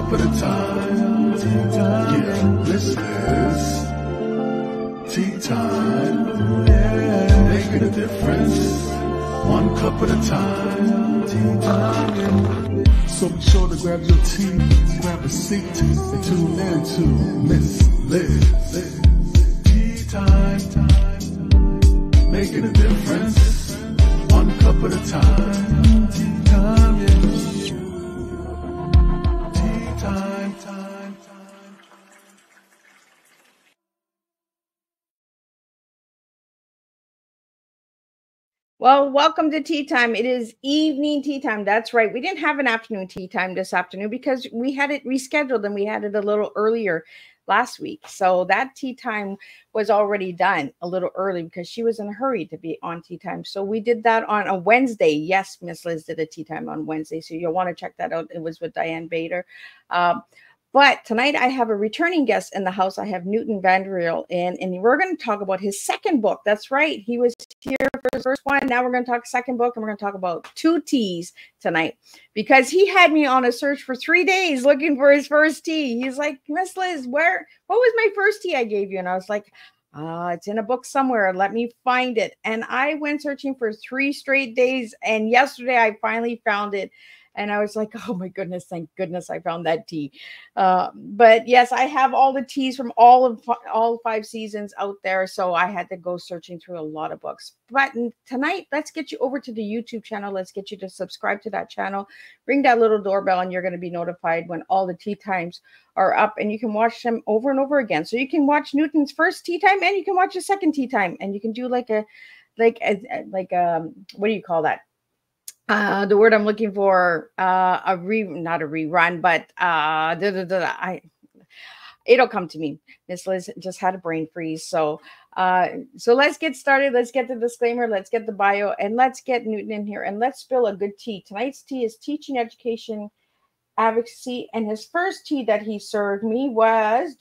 cup at a time. Tea time. Yeah, this is tea time. Yeah, making a difference. One cup at a time. Tea time. Yeah. So be sure to grab your tea, grab a seat, and tune in to Miss Liz. Tea time. Making a difference. One cup at a time. Tea time. Yeah. Time. Well, welcome to tea time. It is evening tea time. That's right. We didn't have an afternoon tea time this afternoon because we had it rescheduled and we had it a little earlier last week. So that tea time was already done a little early because she was in a hurry to be on tea time. So we did that on a Wednesday. Yes, Miss Liz did a tea time on Wednesday. So you'll want to check that out. It was with Diane Bader. But tonight I have a returning guest in the house. I have Newton Vanriel in, and we're going to talk about his second book. That's right. He was here for his first one. Now we're going to talk second book, and we're going to talk about 2 T's tonight because he had me on a search for 3 days looking for his first tea. He's like, Miss Liz, what was my first tea I gave you? And I was like, it's in a book somewhere. Let me find it. And I went searching for 3 straight days. And yesterday I finally found it. And I was like, oh my goodness, thank goodness I found that tea. But yes, I have all the teas from all 5 seasons out there. So I had to go searching through a lot of books. But tonight, let's get you over to the YouTube channel. Let's get you to subscribe to that channel. Ring that little doorbell and you're going to be notified when all the tea times are up. And you can watch them over and over again. So you can watch Newton's first tea time and you can watch the second tea time. And you can do what do you call that? The word I'm looking for, not a rerun, but it'll come to me. Miss Liz just had a brain freeze. So let's get started. Let's get the disclaimer. Let's get the bio, and let's get Newton in here, and let's spill a good tea. Tonight's tea is Teaching Education Advocacy, and his first tea that he served me was,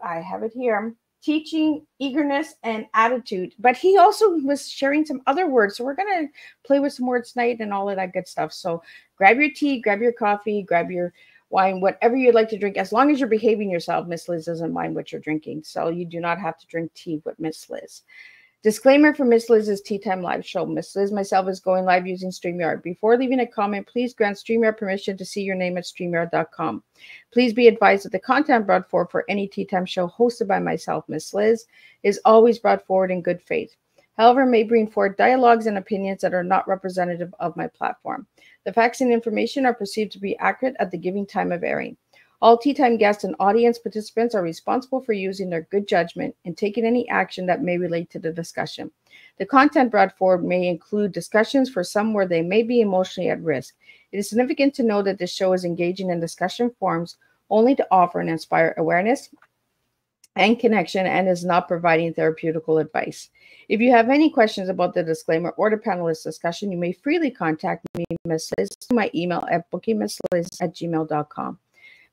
I have it here, Teaching Eagerness and Attitude. But he also was sharing some other words. So we're going to play with some words tonight and all of that good stuff. So grab your tea, grab your coffee, grab your wine, whatever you'd like to drink. As long as you're behaving yourself, Miss Liz doesn't mind what you're drinking. So you do not have to drink tea with Miss Liz. Disclaimer for Miss Liz's Tea Time live show. Miss Liz, myself, is going live using StreamYard. Before leaving a comment, please grant StreamYard permission to see your name at StreamYard.com. Please be advised that the content brought forward for any Tea Time show hosted by myself, Miss Liz, is always brought forward in good faith. However, may bring forward dialogues and opinions that are not representative of my platform. The facts and information are perceived to be accurate at the given time of airing. All Tea Time guests and audience participants are responsible for using their good judgment and taking any action that may relate to the discussion. The content brought forward may include discussions for some where they may be emotionally at risk. It is significant to know that this show is engaging in discussion forums only to offer and inspire awareness and connection and is not providing therapeutical advice. If you have any questions about the disclaimer or the panelist discussion, you may freely contact me, Ms. Liz, to my email at bookingmissliz@gmail.com.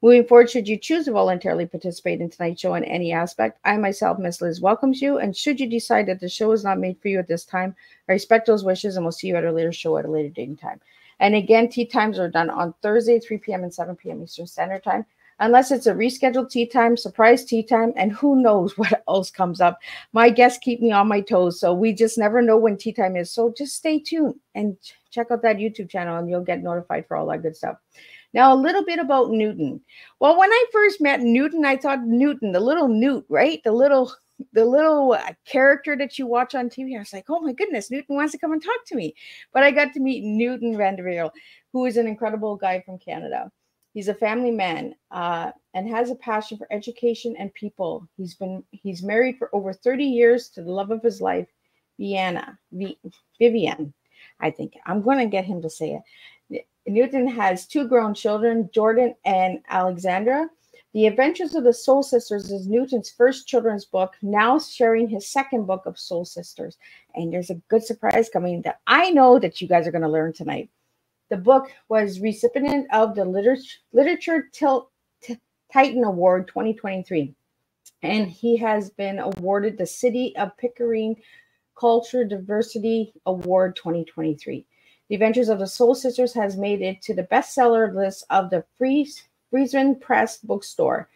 Moving forward, should you choose to voluntarily participate in tonight's show in any aspect, I myself, Miss Liz, welcomes you. And should you decide that the show is not made for you at this time, I respect those wishes and we'll see you at a later show at a later date and time. And again, tea times are done on Thursday, 3 p.m. and 7 p.m. Eastern Standard Time, unless it's a rescheduled tea time, surprise tea time, and who knows what else comes up. My guests keep me on my toes, so we just never know when tea time is. So just stay tuned and check out that YouTube channel and you'll get notified for all that good stuff. Now, a little bit about Newton. Well, when I first met Newton, I thought Newton, the little Newt, right? The little character that you watch on TV. I was like, oh my goodness, Newton wants to come and talk to me. But I got to meet Newton Vanriel, who is an incredible guy from Canada. He's a family man and has a passion for education and people. He's married for over 30 years to the love of his life, Vivienne. I think I'm going to get him to say it. Newton has 2 grown children, Jordan and Alexandra. The Adventures of the Soul Sisters is Newton's first children's book, now sharing his second book of Soul Sisters. And there's a good surprise coming that I know that you guys are going to learn tonight. The book was recipient of the Literature Titan Award 2023. And he has been awarded the City of Pickering Culture Diversity Award 2023. The Adventures of the Soul Sisters has made it to the bestseller list of the Free Friesman Press bookstore.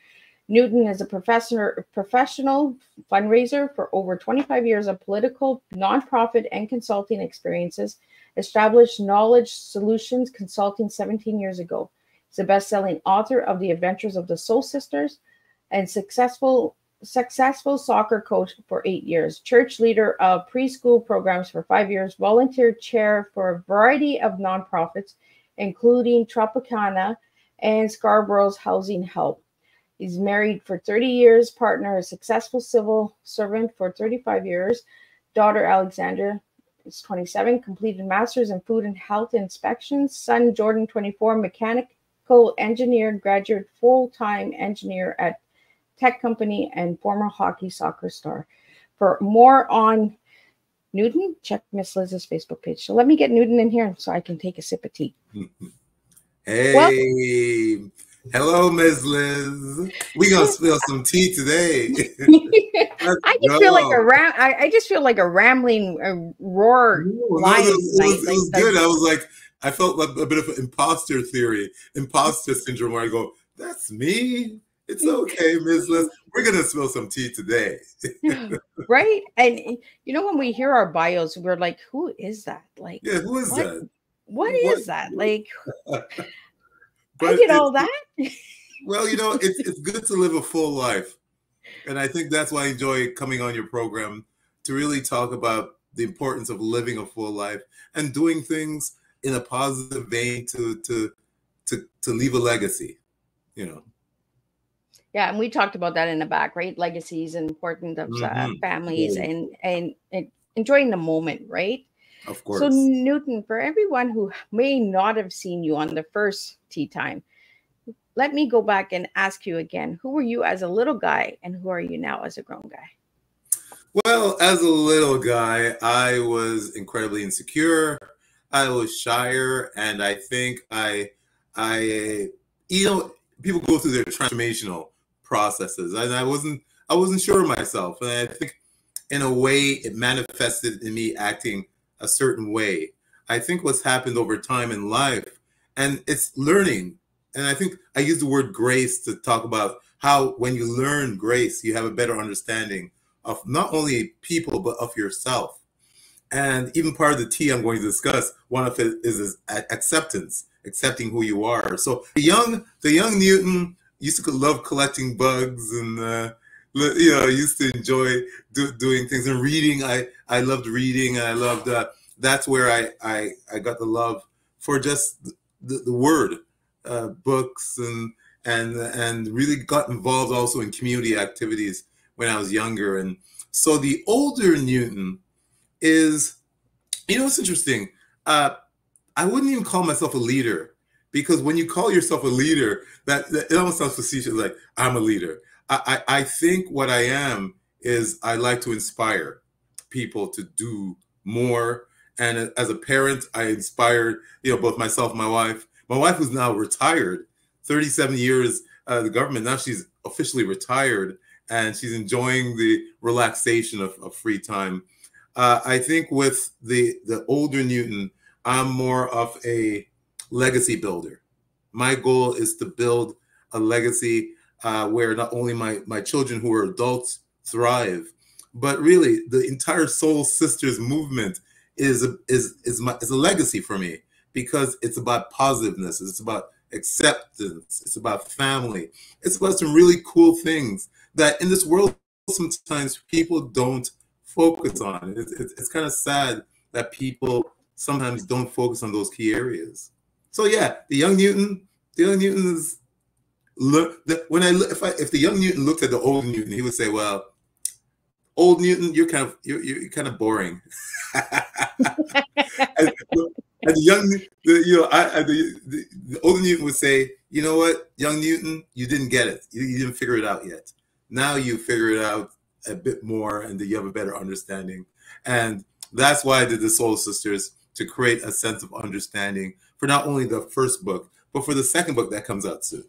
Newton is a professional fundraiser for over 25 years of political, nonprofit, and consulting experiences. Established Knowledge Solutions Consulting 17 years ago. He's a best-selling author of The Adventures of the Soul Sisters and successful soccer coach for 8 years. Church leader of preschool programs for 5 years. Volunteer chair for a variety of nonprofits, including Tropicana and Scarborough's Housing Help. He's married for 30 years, partner, a successful civil servant for 35 years. Daughter Alexandra is 27, completed master's in food and health inspections. Son Jordan, 24, mechanical engineer, graduate full-time engineer at tech company and former hockey soccer star. For more on Newton, check Miss Liz's Facebook page. So let me get Newton in here so I can take a sip of tea. Hey. Welcome. Hello, Ms. Liz. We're gonna spill some tea today. I just feel like a rambling roar. It was good. I felt like a bit of an imposter syndrome, where I go, "That's me. It's okay, Ms. Liz. We're gonna spill some tea today." Right? And when we hear our bios, we're like, "Who is that?" Like, yeah, who is that? What is that? Like. I did all that. Well, it's good to live a full life. And I think that's why I enjoy coming on your program, to really talk about the importance of living a full life and doing things in a positive vein to leave a legacy, Yeah, and we talked about that in the back, right? Legacies and importance of families and enjoying the moment, right? Of course. So Newton, for everyone who may not have seen you on the first Tea Time, let me go back and ask you again, who were you as a little guy and who are you now as a grown guy? Well, as a little guy, I was incredibly insecure. I was shyer, and I think people go through their transformational processes, and I wasn't sure of myself. And I think in a way it manifested in me acting a certain way. I think what's happened over time in life, and it's learning. And I think I use the word grace to talk about how when you learn grace, you have a better understanding of not only people, but of yourself. And even part of the tea I'm going to discuss, one of it is acceptance, accepting who you are. So the young Newton used to love collecting bugs and used to enjoy doing things and reading. I loved reading, and I loved that's where I got the love for just the word, books, and really got involved also in community activities when I was younger. And so the older Newton is, it's interesting. I wouldn't even call myself a leader, because when you call yourself a leader, that it almost sounds facetious, like I'm a leader. I think what I am is I like to inspire people to do more. And as a parent, I inspired, both myself and my wife. My wife, who's now retired, 37 years the government. Now she's officially retired, and she's enjoying the relaxation of free time. I think with the older Newton, I'm more of a legacy builder. My goal is to build a legacy where not only my children who are adults thrive, but really the entire Soul Sisters movement is a legacy for me, because it's about positiveness, it's about acceptance, it's about family, it's about some really cool things that in this world sometimes people don't focus on. It's kind of sad that people sometimes don't focus on those key areas. So yeah, the young Newton is if the young Newton looked at the old Newton, he would say, "Well, old Newton, you're kind of boring." and the older Newton would say, "You know what, young Newton, you didn't get it. You didn't figure it out yet. Now you figure it out a bit more, and you have a better understanding." And that's why I did the Soul Sisters, to create a sense of understanding for not only the first book, but for the second book that comes out soon.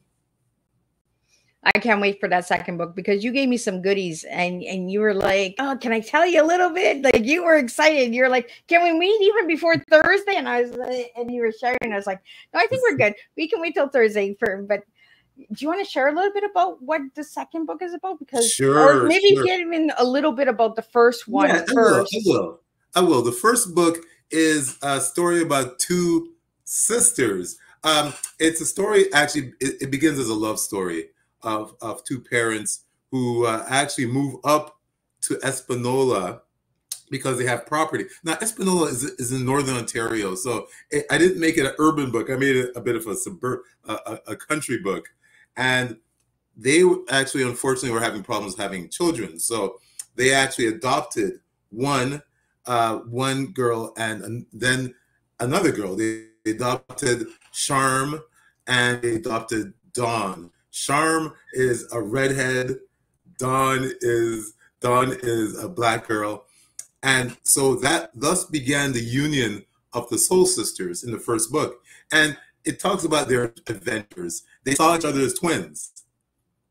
I can't wait for that second book, because you gave me some goodies and you were like, "Oh, can I tell you a little bit?" Like, you were excited. You're like, "Can we meet even before Thursday?" And I was, and you were sharing. I was like, "No, I think we're good. We can wait till Thursday but you want to share a little bit about what the second book is about? Because, Sure, or maybe sure. get even a little bit about the first one Yeah, first. I will. The first book is a story about two sisters. It's a story, actually, it begins as a love story of two parents who actually move up to Espanola because they have property. Now, Espanola is in Northern Ontario, so I didn't make it an urban book. I made it a bit of a country book. And they actually, unfortunately, were having problems having children. So they actually adopted one girl and then another girl. They adopted Charm and they adopted Dawn. Charm is a redhead. Dawn is a black girl. And so that thus began the union of the Soul Sisters in the first book. And it talks about their adventures. They saw each other as twins.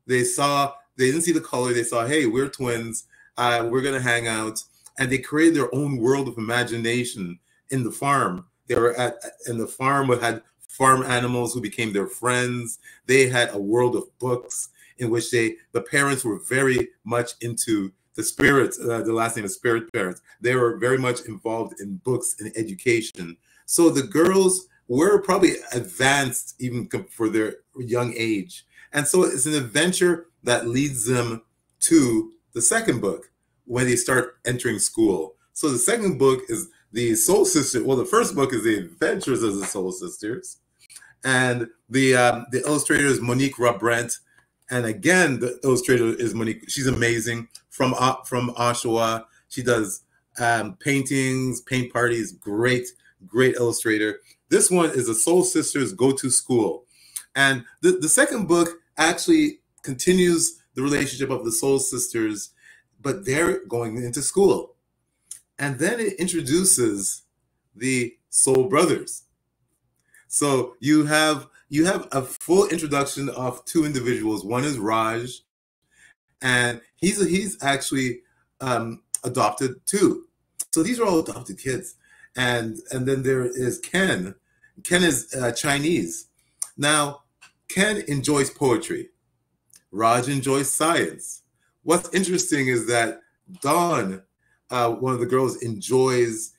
They didn't see the color. They saw, hey, we're twins. We're going to hang out. And they created their own world of imagination in the farm. They were in the farm had farm animals who became their friends. They had a world of books in which the parents were very much into the spirits. The last name is Spirit Parents. They were very much involved in books and education. So the girls were probably advanced even for their young age. And so it's an adventure that leads them to the second book when they start entering school. So the second book is the Soul Sisters. Well, the first book is the Adventures of the Soul Sisters. And the illustrator is Monique Rubrent. And again, the illustrator is Monique. She's amazing from Oshawa. She does paintings, paint parties, great illustrator. This one is the Soul Sisters Go to School. And the second book actually continues the relationship of the Soul Sisters, but they're going into school. And then it introduces the Soul Brothers. So you have a full introduction of two individuals. One is Raj, and he's actually adopted too. So these are all adopted kids. And then there is Ken. Ken is Chinese. Now, Ken enjoys poetry. Raj enjoys science. What's interesting is that Dawn, one of the girls, enjoys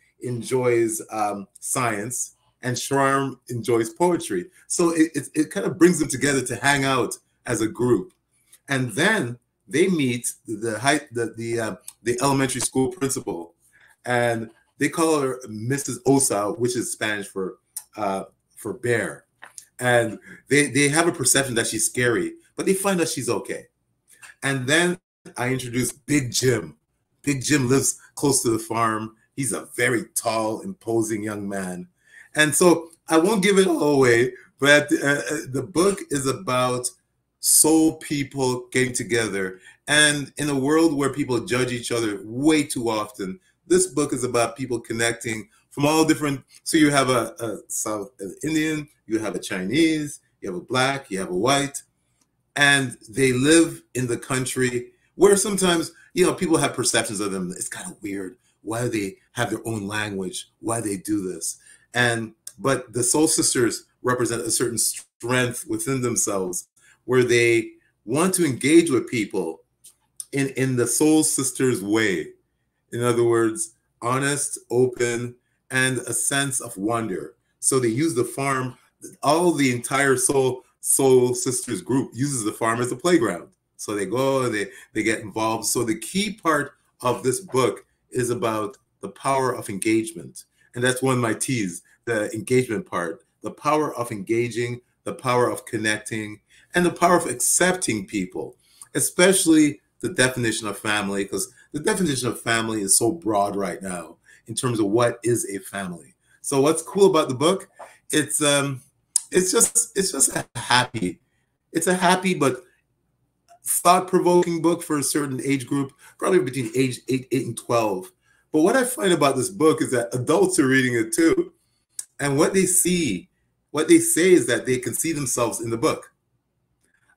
science, and Charm enjoys poetry. So it kind of brings them together to hang out as a group. And then they meet the elementary school principal, and they call her Mrs. Osa, which is Spanish for bear. And they have a perception that she's scary, but they find out she's okay. And then I introduce Big Jim. Big Jim lives close to the farm. He's a very tall, imposing young man. And so I won't give it all away, but the book is about soul people getting together. And in a world where people judge each other way too often, this book is about people connecting from all different. So you have a South Indian, you have a Chinese, you have a black, you have a white, and they live in the country where sometimes, people have perceptions of them. It's kind of weird. Why do they have their own language? Why do they do this? But the Soul Sisters represent a certain strength within themselves where they want to engage with people in the Soul Sisters way. In other words, honest, open, and a sense of wonder. So they use the farm. The entire Soul Sisters group uses the farm as a playground. So they go and they get involved. So the key part of this book is about the power of engagement. And that's one of my T's, the engagement part, the power of engaging, the power of connecting, and the power of accepting people, especially the definition of family, because the definition of family is so broad right now in terms of what is a family. So what's cool about the book, it's just a happy but thought-provoking book for a certain age group, probably between age 8 and 12. But what I find about this book is that adults are reading it too. And what they say is that they can see themselves in the book.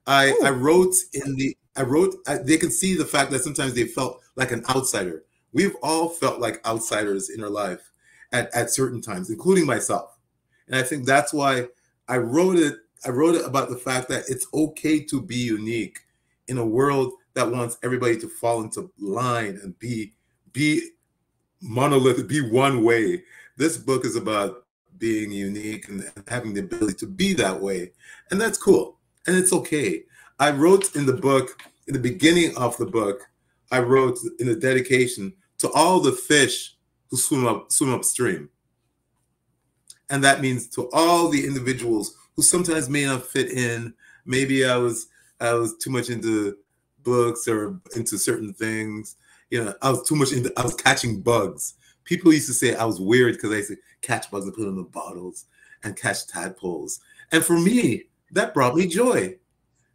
They can see the fact that sometimes they felt like an outsider. We've all felt like outsiders in our life at certain times, including myself. And I think that's why I wrote it I wrote about the fact that it's okay to be unique in a world that wants everybody to fall into line and be monolithic, be one way. This book is about being unique and having the ability to be that way. And that's cool. And it's okay. I wrote in the book, in the beginning of the book, I wrote in the dedication to all the fish who swim upstream. And that means to all the individuals who sometimes may not fit in. Maybe I was too much into books or into certain things. You know, I was catching bugs. People used to say I was weird because I used to catch bugs and put them in bottles and catch tadpoles. And for me, that brought me joy.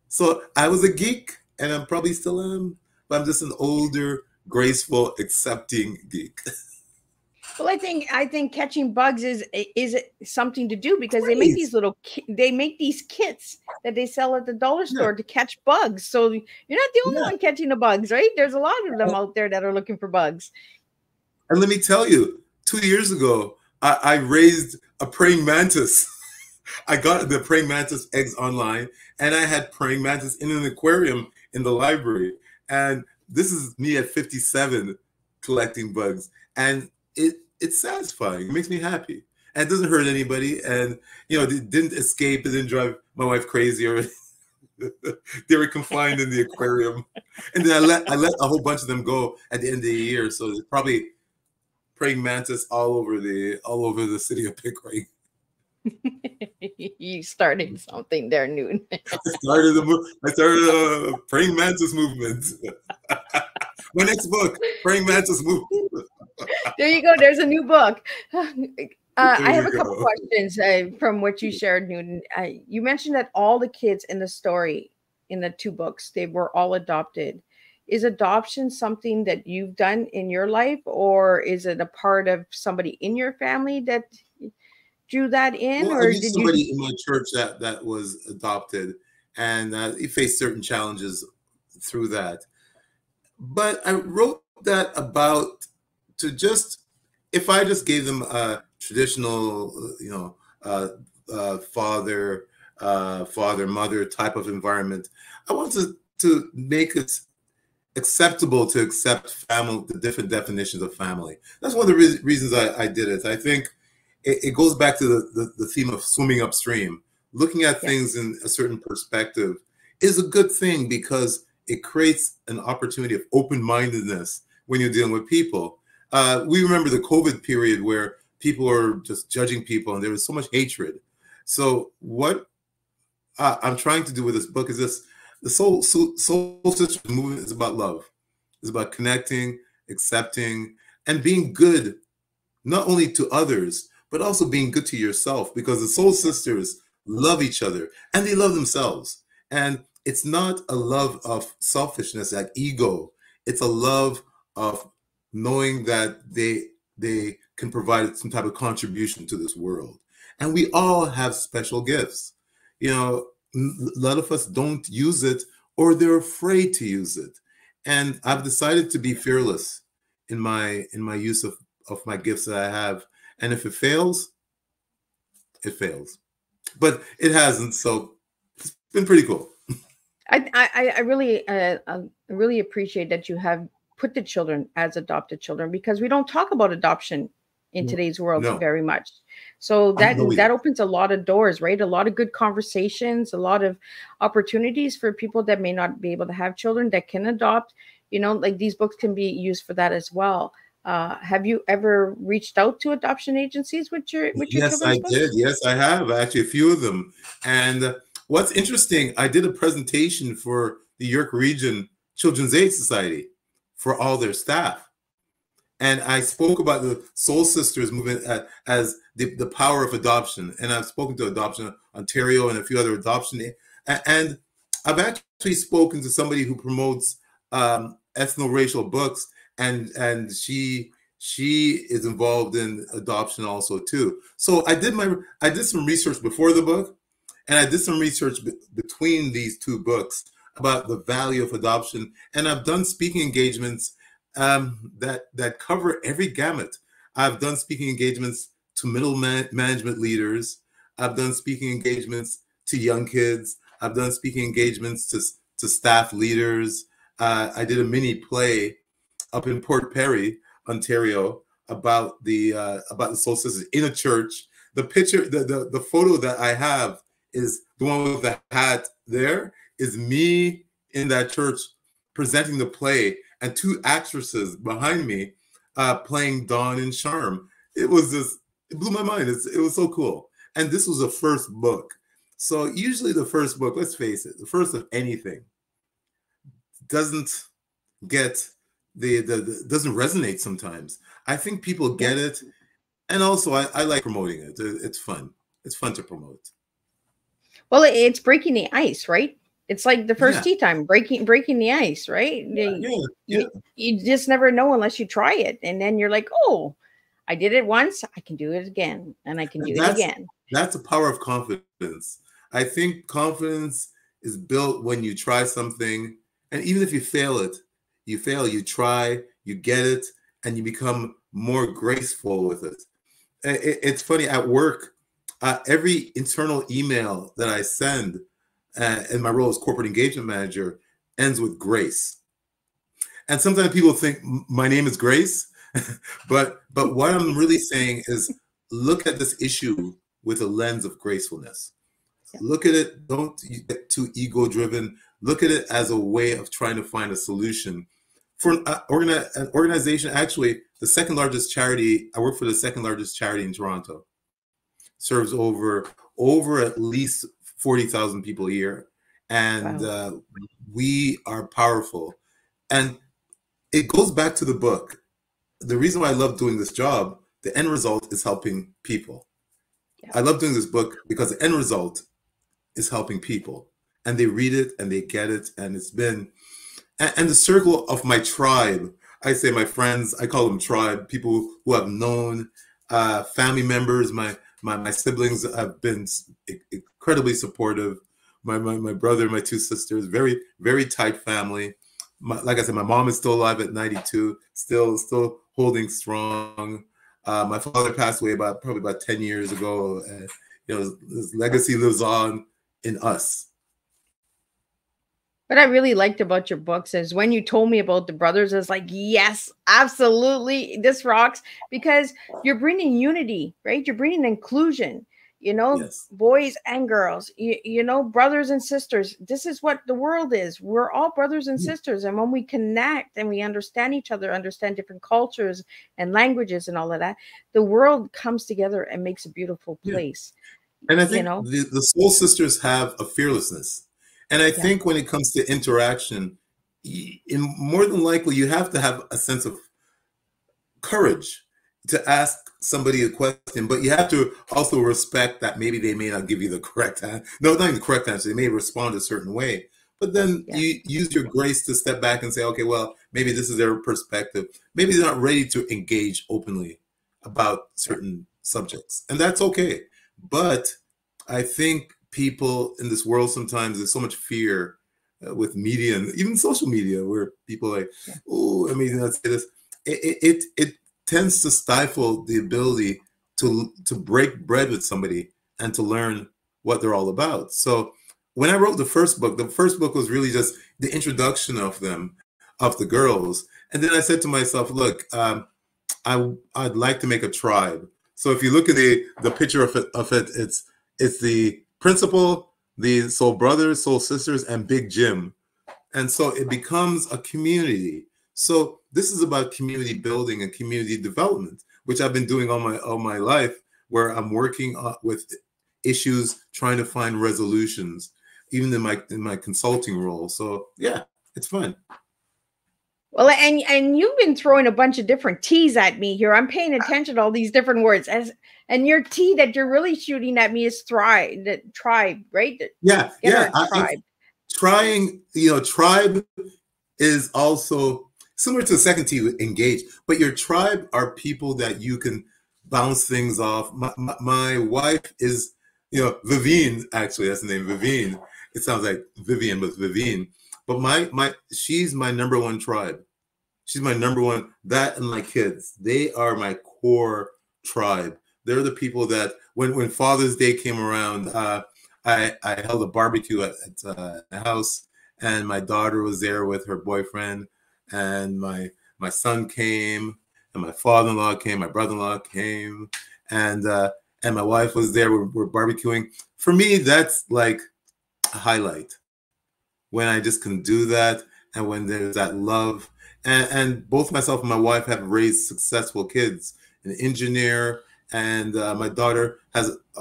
So I was a geek, and I'm probably still am, but I'm just an older, graceful, accepting geek. Well, I think catching bugs is something to do, because they make these kits that they sell at the dollar store to catch bugs. So you're not the only one catching the bugs, right? There's a lot of them out there that are looking for bugs. And let me tell you, 2 years ago, I raised a praying mantis. I got the praying mantis eggs online, and I had praying mantis in an aquarium in the library. And this is me at 57 collecting bugs. And it's satisfying. It makes me happy. And it doesn't hurt anybody. And, you know, it didn't escape. It didn't drive my wife crazy, or they were confined in the aquarium. And then I let a whole bunch of them go at the end of the year. So there's probably praying mantis all over the city of Pickering. You started something there, Newton. I started a praying mantis movement. My next book, Praying Mantis Movement. There you go. There's a new book. I have a couple questions from what you shared, Newton. You mentioned that all the kids in the story, in the two books, they were all adopted. Is adoption something that you've done in your life, or is it a part of somebody in your family that drew that in? Well, or I knew somebody in my church that was adopted, and he faced certain challenges through that. But I wrote that about if I just gave them a traditional, father, mother type of environment, I wanted to make it acceptable to accept family, the different definitions of family. That's one of the reasons I did it. I think it goes back to the theme of swimming upstream. Looking at things in a certain perspective is a good thing, because it creates an opportunity of open-mindedness when you're dealing with people. We remember the COVID period where people were just judging people, and there was so much hatred. So what I'm trying to do with this book is this: the Soul Sisters movement is about love. It's about connecting, accepting, and being good, not only to others, but also being good to yourself, because the Soul Sisters love each other and they love themselves. And it's not a love of selfishness, like ego. It's a love of knowing that they can provide some type of contribution to this world. And we all have special gifts. You know, a lot of us don't use it, or they're afraid to use it. And I've decided to be fearless in my use of my gifts that I have. And if it fails, it fails. But it hasn't, so it's been pretty cool. I really appreciate that you have put the children as adopted children, because we don't talk about adoption in today's world very much. So that opens a lot of doors, right? A lot of good conversations, a lot of opportunities for people that may not be able to have children that can adopt. You know, like these books can be used for that as well. Have you ever reached out to adoption agencies with your Yes, I did. Yes, I have, actually, a few of them. And what's interesting, I did a presentation for the York Region Children's Aid Society for all their staff. And I spoke about the Soul Sisters movement as the power of adoption. And I've spoken to Adoption Ontario and a few other adoption. And I've actually spoken to somebody who promotes ethno-racial books, and she is involved in adoption also too. So I did some research before the book, and I did some research between these two books about the value of adoption. And I've done speaking engagements that cover every gamut. I've done speaking engagements to middle management leaders. I've done speaking engagements to young kids. I've done speaking engagements to staff leaders. I did a mini play up in Port Perry, Ontario, about the Soul Sisters in a church. The picture, the photo that I have is the one with the hat. There is me in that church presenting the play, and two actresses behind me playing Dawn and Charm. It blew my mind. It was so cool. And this was the first book. So usually the first book, let's face it, the first of anything doesn't get doesn't resonate sometimes. I think people get it. And also I like promoting it. It's fun. It's fun to promote. Well, it's breaking the ice, right? It's like the first tea time, breaking the ice, right? You just never know unless you try it. And then you're like, oh, I did it once, I can do it again, and I can do it again. That's the power of confidence. I think confidence is built when you try something, and even if you fail, you try, you get it, and you become more graceful with it. It's funny, at work, every internal email that I send in my role as corporate engagement manager ends with Grace. And sometimes people think my name is Grace, but what I'm really saying is look at this issue with a lens of gracefulness. Look at it, don't get too ego-driven. Look at it as a way of trying to find a solution. For an organization, actually, the second largest charity, I work for the second largest charity in Toronto, serves over at least 40,000 people a year. And we are powerful. And it goes back to the book. The reason why I love doing this job, the end result is helping people. I love doing this book because the end result is helping people. And they read it and they get it. And it's been, and the circle of my tribe, I say my friends, I call them tribe, people who I've known, family members, my siblings have been incredibly supportive. My brother, my two sisters, very, very tight family. Like I said, my mom is still alive at 92, still holding strong. My father passed away probably about 10 years ago. His legacy lives on in us. What I really liked about your books is when you told me about the brothers, I was like, yes, absolutely, this rocks, because you're bringing unity, right? You're bringing inclusion, boys and girls, brothers and sisters. This is what the world is. We're all brothers and sisters. And when we connect and we understand each other, understand different cultures and languages and all of that, the world comes together and makes a beautiful place. And I think the Soul Sisters have a fearlessness. And I think when it comes to interaction, more than likely, you have to have a sense of courage to ask somebody a question, but you have to also respect that maybe they may not give you the correct answer. No, not even the correct answer. They may respond a certain way, but then you use your grace to step back and say, okay, well, maybe this is their perspective. Maybe they're not ready to engage openly about certain subjects, and that's okay. But I think people in this world, sometimes there's so much fear with media and even social media where people are like, oh, I mean, let's say this. It tends to stifle the ability to break bread with somebody and to learn what they're all about. So when I wrote the first book was really just the introduction of the girls. And then I said to myself, look, I'd like to make a tribe. So if you look at the picture of it, it's the principal, the soul brothers, soul sisters, and Big Jim. And so it becomes a community. So this is about community building and community development, which I've been doing all my life, where I'm working with issues, trying to find resolutions, even in my consulting role. So yeah, it's fun. Well, and you've been throwing a bunch of different T's at me here. I'm paying attention to all these different words. And your T that you're really shooting at me is tribe, right? Yeah. Tribe is also similar to the second T, engage. But your tribe are people that you can bounce things off. My wife is, Vivienne, actually, that's the name, Vivienne. It sounds like Vivienne, but Vivienne. But she's my number one tribe. She's my number one. That and my kids, they are my core tribe. They're the people that when Father's Day came around, I held a barbecue at the house, and my daughter was there with her boyfriend, and my son came, and my father-in-law came, my brother-in-law came, and my wife was there. We're barbecuing. For me, that's like a highlight, when I just can do that, and when there's that love. And both myself and my wife have raised successful kids, an engineer, and my daughter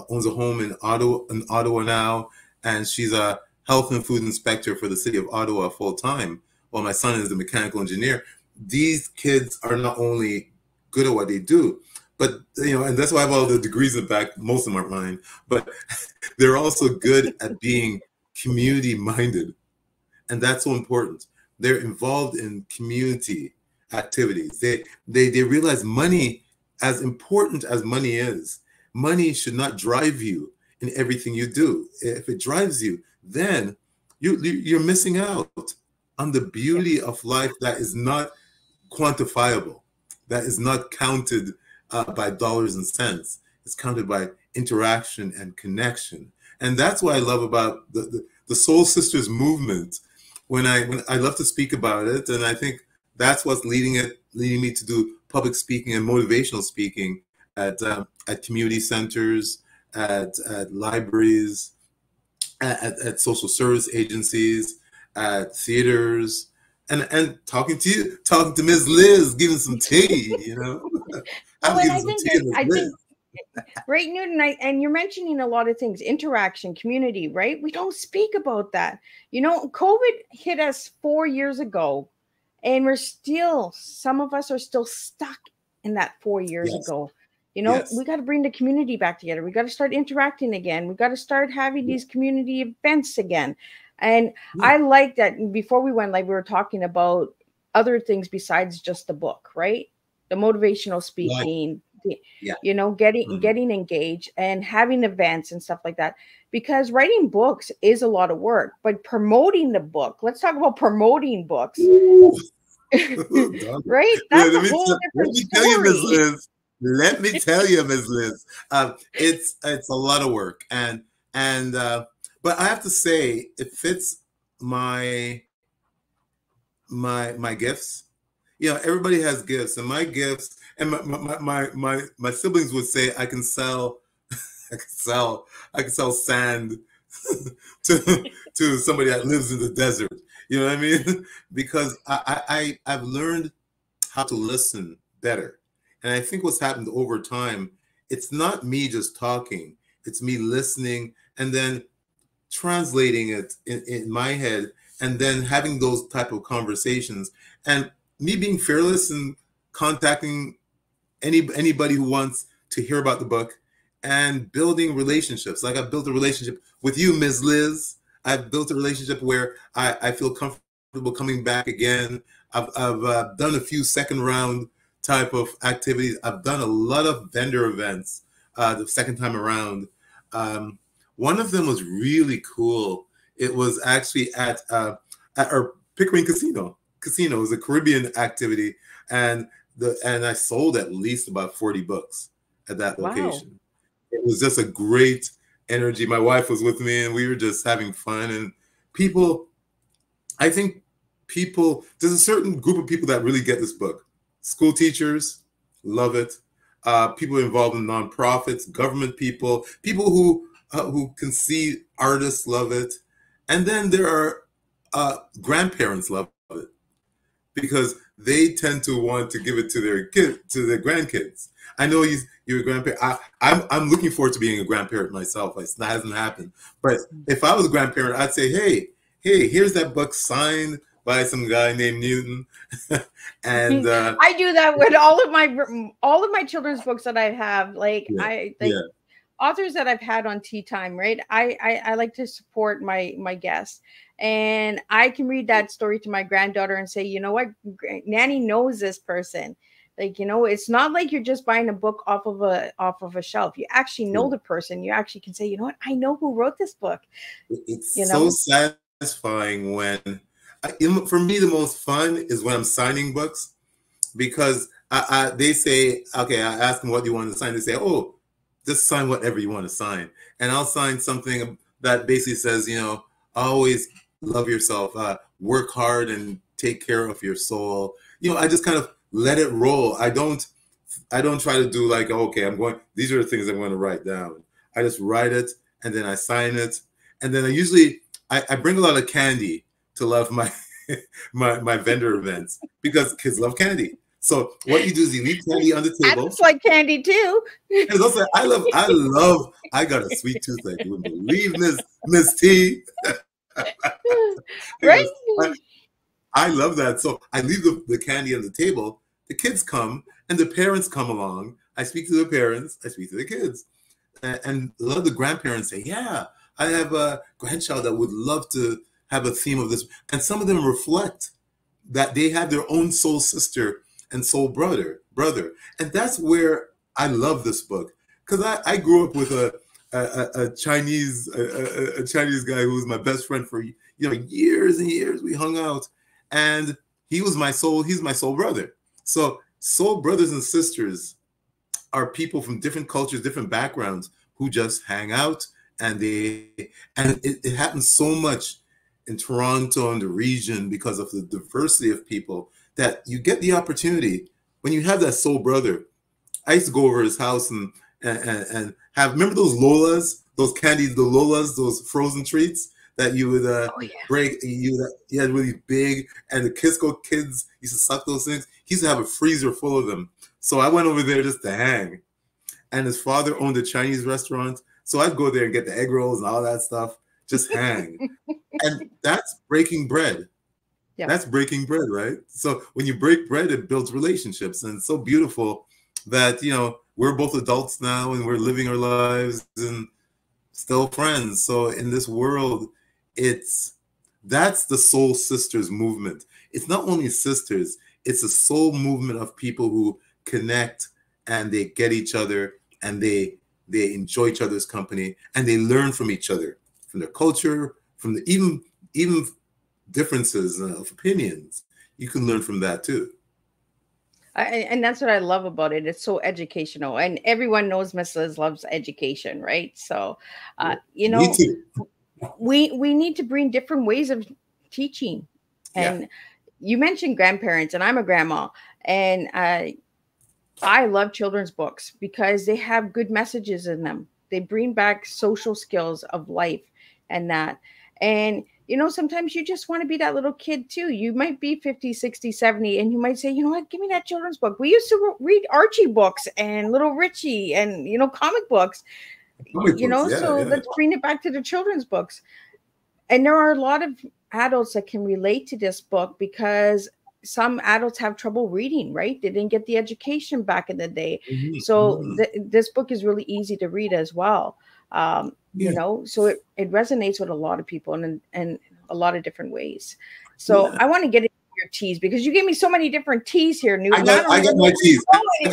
owns a home in Ottawa now, and she's a health and food inspector for the city of Ottawa full time, while my son is a mechanical engineer. These kids are not only good at what they do, but and that's why I have all the degrees in the back. Most of them aren't mine, but they're also good at being community minded, and that's so important. They're involved in community activities. They realize money, as important as money is, money should not drive you in everything you do. If it drives you, then you're missing out on the beauty of life that is not quantifiable, that is not counted by dollars and cents. It's counted by interaction and connection. And that's what I love about the Soul Sisters movement. When I love to speak about it, and I think that's what's leading me to do public speaking and motivational speaking at community centers, at libraries, at social service agencies, at theaters, and talking to Ms. Liz, giving some tea, I think right, Newton, and you're mentioning a lot of things, interaction, community, right? We don't speak about that. COVID hit us 4 years ago, and some of us are still stuck in that 4 years ago. We got to bring the community back together. We got to start interacting again. We got to start having these community events again. And I like that. Before we went, we were talking about other things besides just the book, right? The motivational speaking, getting engaged and having events and stuff like that. Because writing books is a lot of work, but promoting the book, let's talk about promoting books. Right? That's a whole different story. Let me tell you, Ms. Liz, it's a lot of work, and but I have to say, it fits my gifts. Everybody has gifts, and my gifts, and my siblings would say I can sell sand to somebody that lives in the desert. You know what I mean? Because I've learned how to listen better. And I think what's happened over time, it's not me just talking, it's me listening and then translating it in my head, and then having those type of conversations, and me being fearless and contacting anybody who wants to hear about the book, and building relationships. Like I've built a relationship with you, Ms. Liz. I've built a relationship where I feel comfortable coming back again. I've done a few second round type of activities. I've done a lot of vendor events the second time around. One of them was really cool. It was actually at our Pickering Casino. It was a Caribbean activity, and I sold at least about 40 books at that location. Wow. It was just a great energy. My wife was with me, and we were just having fun. And I think there's a certain group of people that really get this book. School teachers love it. People involved in nonprofits, government people who can see artists love it. And then there are grandparents love it, because they tend to want to give it to their their grandkids. I know you're a grandparent. I'm looking forward to being a grandparent myself. That hasn't happened. But if I was a grandparent, I'd say, hey, here's that book signed by some guy named Newton. And I do that with all of my children's books that I have. Authors that I've had on Teatime, right? I like to support my guests. And I can read that story to my granddaughter and say, you know what, Nanny knows this person. It's not like you're just buying a book off of a shelf. You actually know the person. You actually can say, you know what, I know who wrote this book. It's so satisfying when, for me, the most fun is when I'm signing books, because they say, okay, I ask them what do you want to sign. They say, oh, just sign whatever you want to sign. And I'll sign something that basically says, you know, always love yourself, work hard and take care of your soul. You know, I just kind of let it roll. I don't try to do like, okay, these are the things I'm going to write down. I just write it and then I sign it. And then I bring a lot of candy to love my my vendor events because kids love candy. So what you do is you leave candy on the table. Adults like candy too. And also, I got a sweet tooth like you wouldn't believe, Miss T. Right? I love that. So I leave the candy on the table. The kids come and the parents come along. I speak to the parents. I speak to the kids. And a lot of the grandparents say, yeah, I have a grandchild that would love to have a theme of this. And some of them reflect that they have their own soul sister and soul brother. And that's where I love this book. Because I grew up with a Chinese guy who was my best friend for years and years. We hung out. And he's my soul brother. So soul brothers and sisters are people from different cultures, different backgrounds who just hang out, and it happens so much in Toronto and the region because of the diversity of people that you get the opportunity when you have that soul brother. I used to go over his house and have, remember those Lolas, those candies, the Lolas, those frozen treats that you would break. You had really big, and the Kisco kids used to suck those things. He used to have a freezer full of them. So I went over there just to hang. And his father owned a Chinese restaurant. So I'd go there and get the egg rolls and all that stuff, just hang. And that's breaking bread. Yeah. That's breaking bread, right? So when you break bread, it builds relationships. And it's so beautiful that, you know, we're both adults now and we're living our lives and still friends. So in this world, that's the Soul Sisters movement. It's not only sisters, it's a soul movement of people who connect and they get each other and they enjoy each other's company and they learn from each other, from their culture, from the even differences of opinions. You can learn from that too. And that's what I love about it. It's so educational, and everyone knows Miss Liz loves education, right? So, you know, we need to bring different ways of teaching. And you mentioned grandparents, and I'm a grandma, and I love children's books because they have good messages in them. They bring back social skills of life and that. And, you know, sometimes you just want to be that little kid too. You might be 50, 60, 70, and you might say, you know what, give me that children's book. We used to read Archie books and Little Richie and, you know, comic books, let's bring it back to the children's books. And there are a lot of adults that can relate to this book because some adults have trouble reading, right? They didn't get the education back in the day. Mm-hmm. So this book is really easy to read as well. You know, so it resonates with a lot of people and a lot of different ways. So I want to get into your teas because you gave me so many different teas here, Newton. I got my teas. We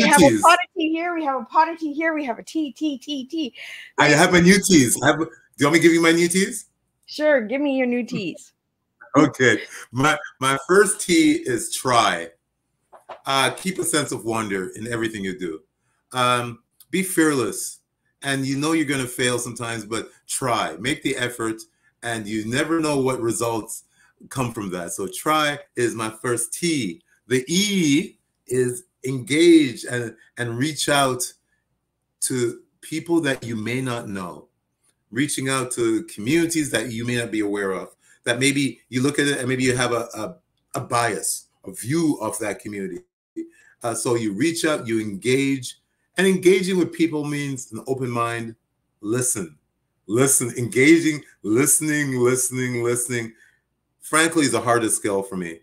have a pot of tea here. We have a pot of tea here. We have a tea. I have my new teas. Do you want me to give you my new teas? Sure. Give me your new teas. Okay. My first tea is try. Keep a sense of wonder in everything you do. Be fearless. And you know you're going to fail sometimes, but try. Make the effort, and you never know what results come from that. So try is my first T. The E is engage and reach out to people that you may not know. Reaching out to communities that you may not be aware of. That maybe you look at it and maybe you have a bias, a view of that community. So you reach out, you engage. And engaging with people means an open mind. Listen, engaging, listening. Frankly, is the hardest skill for me.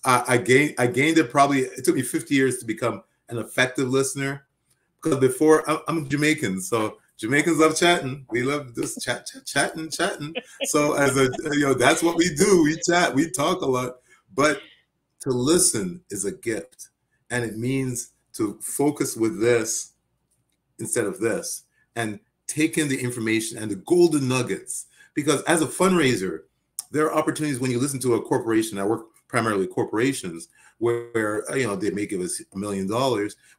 I gained it probably, it took me 50 years to become an effective listener. Because before, I'm Jamaican, so Jamaicans love chatting. We love just chatting. So that's what we do. We chat, we talk a lot. But to listen is a gift. And it means to focus with this instead of this, and take in the information and the golden nuggets. Because as a fundraiser, there are opportunities when you listen to a corporation. I work primarily with corporations where they may give us $1 million,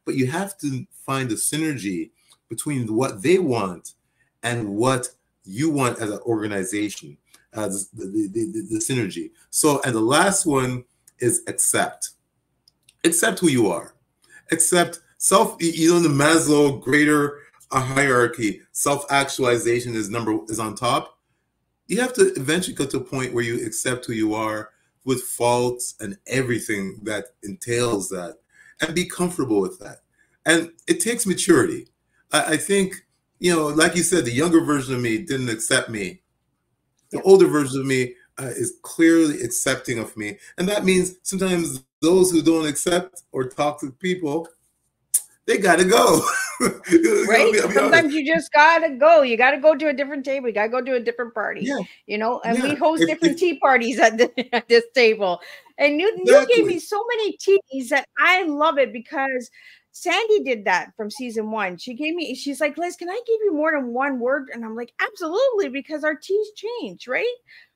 but you have to find the synergy between what they want and what you want as an organization, as the synergy. So, and the last one is accept. Accept who you are. Accept self, you know, the Maslow greater hierarchy, self-actualization is on top. You have to eventually get to a point where you accept who you are with faults and everything that entails that, and be comfortable with that. And it takes maturity. I think, you know, like you said, the younger version of me didn't accept me. The older version of me is clearly accepting of me. And that means sometimes those who don't accept or talk to people, they got to go. Right? Sometimes you just got to go. You got to go to a different table. You got to go to a different party. Yeah. You know, and Yeah. we host different tea parties at this table. And Newton, Exactly. you gave me so many teas that I love it, because Sandy did that from season 1. She's like, Liz, can I give you more than one word? And I'm like, absolutely, because our teas change, right?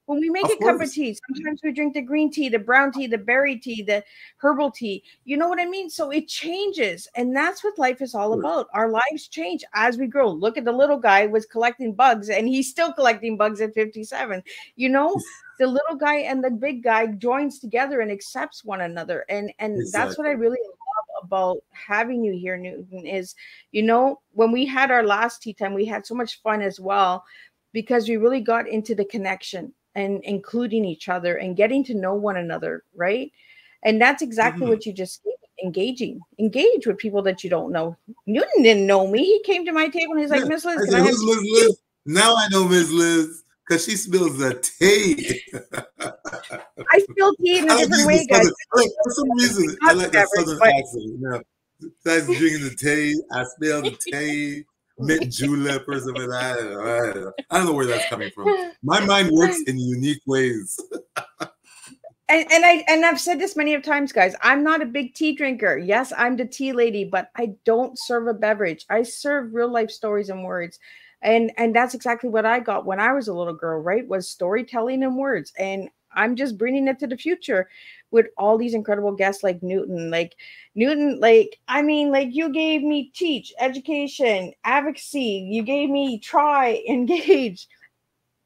When we make a cup of tea, sometimes we drink the green tea, the brown tea, the berry tea, the herbal tea. You know what I mean? So it changes. And that's what life is all about. Our lives change as we grow. Look at the little guy was collecting bugs, and he's still collecting bugs at 57. You know, the little guy and the big guy joins together and accepts one another. And that's what I really love about having you here, Newton, is, you know, when we had our last tea time, we had so much fun as well, because we really got into the connection and including each other and getting to know one another, right? And that's exactly what you just engage with people that you don't know. Newton didn't know me. He came to my table and he's like, Miss Liz, can I have who's Miss Liz? Now I know Miss Liz, because she spills the tea. I spill tea in a different way, guys. For some reason, I like that southern accent. You know, that's drinking the tea. I spill the tea. Mint julep or something like that. I don't know where that's coming from. My mind works in unique ways. And I've said this many times, guys. I'm not a big tea drinker. Yes, I'm the tea lady, but I don't serve a beverage. I serve real life stories and words. And that's exactly what I got when I was a little girl, right? Was storytelling and words. And I'm just bringing it to the future with all these incredible guests like Newton. Like Newton, I mean, you gave me teach, education, advocacy. You gave me try, engage,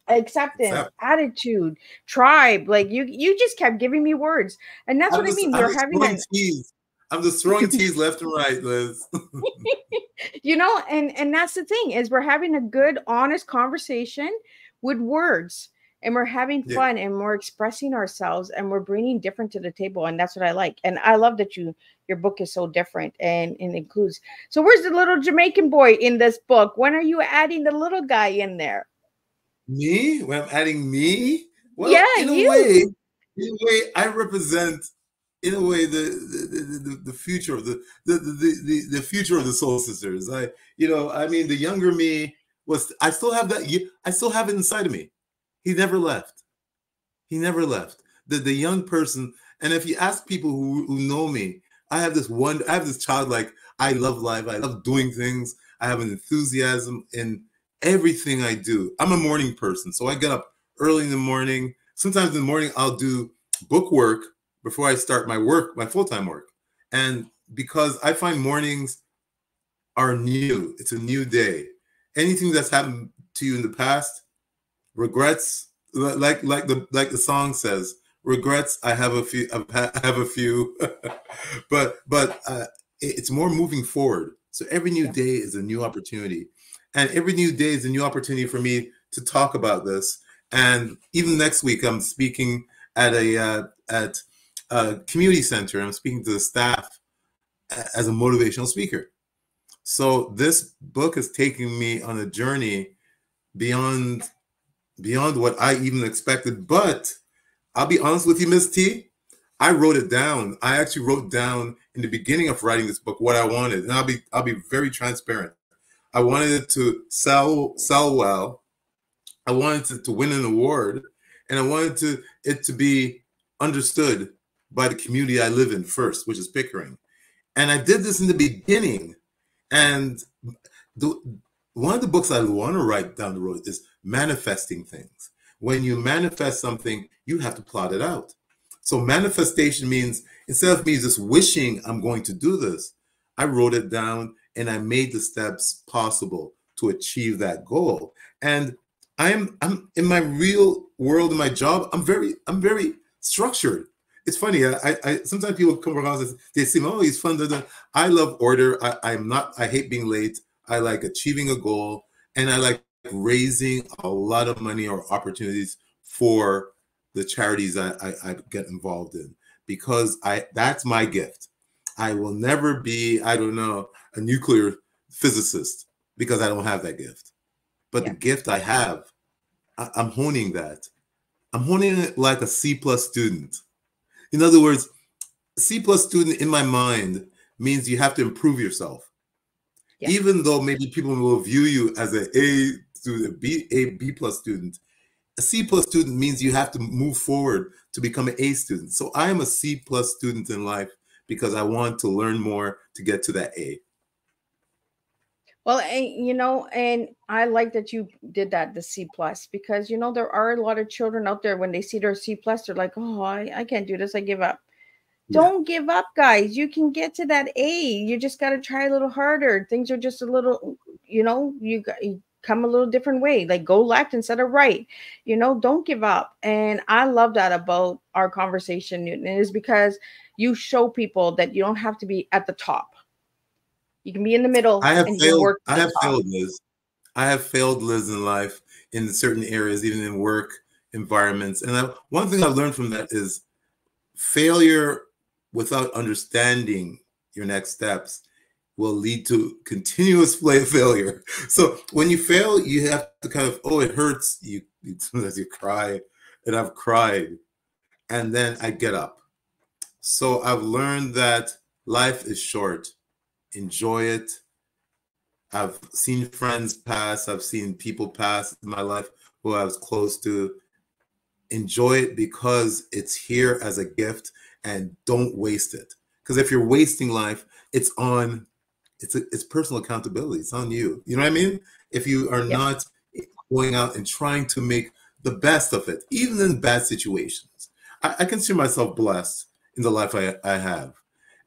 acceptance, attitude, tribe. Like you just kept giving me words. And that's what I mean. We're having I'm just throwing teas left and right, Liz. You know, and that's the thing, is we're having a good, honest conversation with words. And we're having fun, and we're expressing ourselves, and we're bringing different to the table. And that's what I like. And I love that your book is so different and includes. So where's the little Jamaican boy in this book? When are you adding the little guy in there? Me? When I'm adding me? Well, yeah, in a way, I represent, in a way, the future of the future of the Soul Sisters. I mean, the younger me I still have that. I still have it inside of me. He never left. He never left. The young person, and if you ask people who know me, I have this childlike, I love life, I love doing things, I have an enthusiasm in everything I do. I'm a morning person, so I get up early in the morning. Sometimes in the morning, I'll do book work before I start my full-time work. And because I find mornings are new, it's a new day. Anything that's happened to you in the past, regrets, like the song says, regrets, I have a few, but it's more moving forward. So every new day is a new opportunity, and every new day is a new opportunity for me to talk about this. And even next week, I'm speaking at a community center. I'm speaking to the staff as a motivational speaker. So this book is taking me on a journey beyond what I even expected. But I'll be honest with you, Miss T, I wrote it down. I actually wrote down in the beginning of writing this book what I wanted, and I'll be very transparent. I wanted it to sell well. I wanted it to win an award, and I wanted it to be understood by the community I live in first, which is Pickering. And I did this in the beginning. And one of the books I want to write down the road is manifesting things. When you manifest something, you have to plot it out. So manifestation means, instead of me just wishing I'm going to do this, I wrote it down and I made the steps possible to achieve that goal. And I'm in my real world, in my job, I'm very structured. It's funny. I sometimes people come across as they seem, oh, he's fun. I love order. I hate being late. I like achieving a goal, and I like raising a lot of money or opportunities for the charities I get involved in, because that's my gift. I will never be, I don't know, a nuclear physicist because I don't have that gift. But the gift I have, I'm honing that. I'm honing it like a C+ student. In other words, a C+ student in my mind means you have to improve yourself. Yeah. Even though maybe people will view you as an A student, a B+ student, a C+ student means you have to move forward to become an A student. So I am a C+ student in life because I want to learn more to get to that A. Well, you know, and I like that you did that, the C+, because, you know, there are a lot of children out there, when they see their C+, they're like, oh, I can't do this. I give up. Yeah. Don't give up, guys. You can get to that A. You just got to try a little harder. Things are just a little, you know, you come a little different way, like go left instead of right. You know, don't give up. And I love that about our conversation, Newton. It is because you show people that you don't have to be at the top. You can be in the middle. I have failed, Liz. I have failed, Liz, in life in certain areas, even in work environments. And one thing I've learned from that is failure without understanding your next steps will lead to continuous failure. So when you fail, you have to kind of, oh, it hurts. Sometimes you cry, and I've cried, and then I get up. So I've learned that life is short. Enjoy it. I've seen friends pass. I've seen people pass in my life who I was close to. Enjoy it because it's here as a gift, and don't waste it. Because if you're wasting life, it's personal accountability. It's on you. You know what I mean? If you are not going out and trying to make the best of it, even in bad situations. I consider myself blessed in the life I have.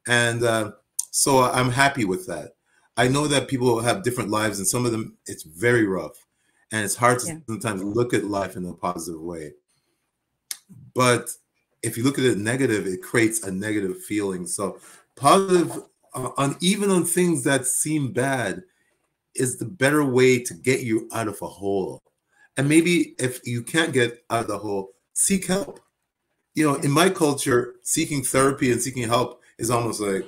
And so I'm happy with that. I know that people have different lives, and some of them, it's very rough. And it's hard to sometimes look at life in a positive way. But if you look at it negative, it creates a negative feeling. So positive, even on things that seem bad, is the better way to get you out of a hole. And maybe if you can't get out of the hole, seek help. You know, in my culture, seeking therapy and seeking help is almost like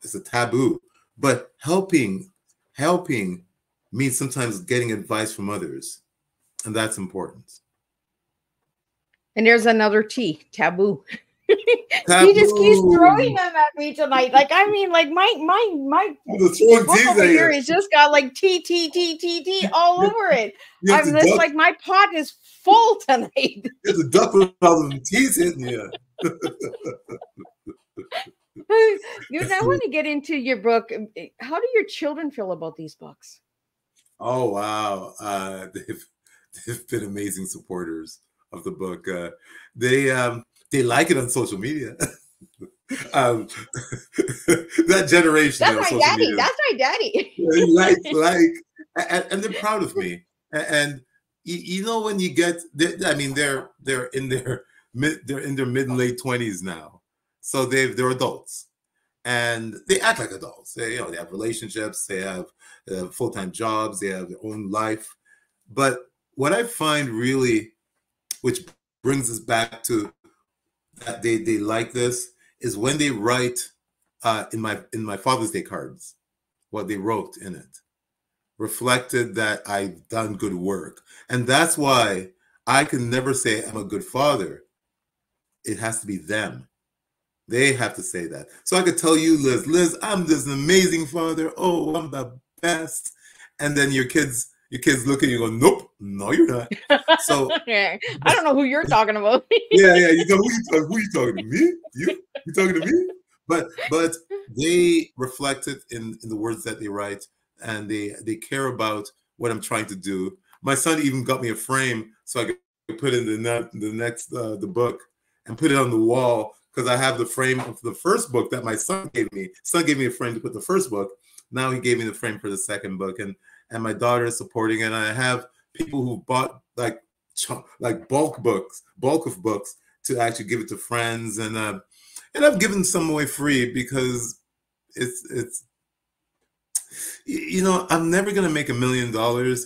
it's a taboo. But helping means sometimes getting advice from others. And that's important. And there's another T, taboo. He just keeps throwing them at me tonight. Like, I mean, like my book over here has just got like T all over it. I'm just like, my pot is full tonight. There's a duck with all the T's in here. I want to get into your book. How do your children feel about these books? Oh, wow. They've been amazing supporters of the book. They like it on social media. That generation. That's my daddy. Media. That's my daddy. And they're proud of me. And you know, when you get, I mean, they're in their mid and late 20s now, so they're adults, and they act like adults. They have relationships, they have full-time jobs, they have their own life. But what I find really, which brings us back to that they like this, is when they write in my Father's Day cards, what they wrote in it reflected that I've done good work. And that's why I can never say I'm a good father. It has to be them. They have to say that. So I could tell you, Liz, I'm just an amazing father. Oh, I'm the best. And then your kids look at you and go, nope, no, you're not. So I don't know who you're talking about. yeah, you know who you talking to? Me? You talking to me? But they reflect it in the words that they write, and they care about what I'm trying to do. My son even got me a frame so I could put in the book and put it on the wall, because I have the frame of the first book that my son gave me. Son gave me a frame to put the first book. Now he gave me the frame for the second book, and my daughter is supporting it. And I have people who bought like bulk of books to actually give it to friends, and I've given some away free because it's I'm never gonna make $1 million